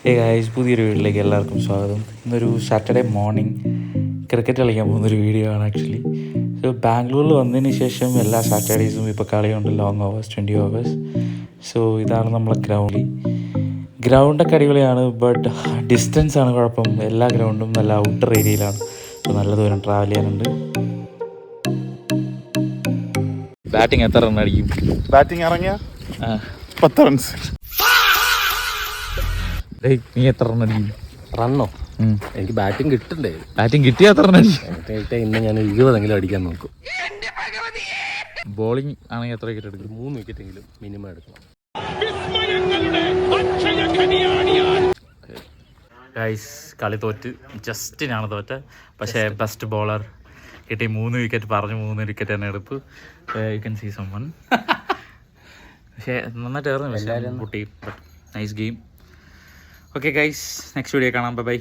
Guys, പുതിയൊരു വീട്ടിലേക്ക് എല്ലാവർക്കും സ്വാഗതം. ഇന്നൊരു സാറ്റർഡേ മോർണിംഗ് ക്രിക്കറ്റ് കളിക്കാൻ പോകുന്നൊരു വീഡിയോ ആണ് ആക്ച്വലി. സോ ബാംഗ്ലൂരിൽ വന്നതിന് ശേഷം എല്ലാ സാറ്റർഡേയ്സും ഇപ്പോൾ കളിയുണ്ട്, ലോങ് ഓവേഴ്സ്, 20 ഓവേഴ്സ്. സോ ഇതാണ് നമ്മളെ ഗ്രൗണ്ടൊക്കെ അടിപൊളിയാണ്, ബട്ട് ഡിസ്റ്റൻസ് ആണ് കുഴപ്പം. എല്ലാ ഗ്രൗണ്ടും നല്ല ഔട്ടർ ഏരിയയിലാണ്, സോ നല്ല ദൂരം ട്രാവൽ ചെയ്യാനുണ്ട്. ബാറ്റിംഗ് എത്ര റൺ അടിക്കും? ബാറ്റിംഗ് ഇറങ്ങിയ 10 റൺസ്. നീ എത്ര റൺ അടിക്കും? റണ്ണോ? എനിക്ക് ബാറ്റിംഗ് കിട്ടണ്ടേ? ബാറ്റിംഗ് കിട്ടിയാൽ എത്ര റൺ അടിക്കും? ഇന്ന് ഞാൻ 20 അടിക്കാൻ നോക്കും. ബോളിംഗ് ആണെങ്കിൽ എത്ര വിക്കറ്റ് എടുക്കും? 3 വിക്കറ്റെങ്കിലും മിനിമം എടുക്കണം. ഗൈസ്, കളി തോറ്റ്. ജസ്റ്റിനാണ് തോറ്റ. പക്ഷേ ബെസ്റ്റ് ബോളർ കിട്ടി. 3 വിക്കറ്റ് പറഞ്ഞു, 3 വിക്കറ്റ് തന്നെ എടുത്തു. You can see someone. പക്ഷേ നന്നായിട്ട് ഏറുന്നു. പക്ഷേ പൊട്ടി. But nice game. Okay guys, next video കാണാം. ബൈ.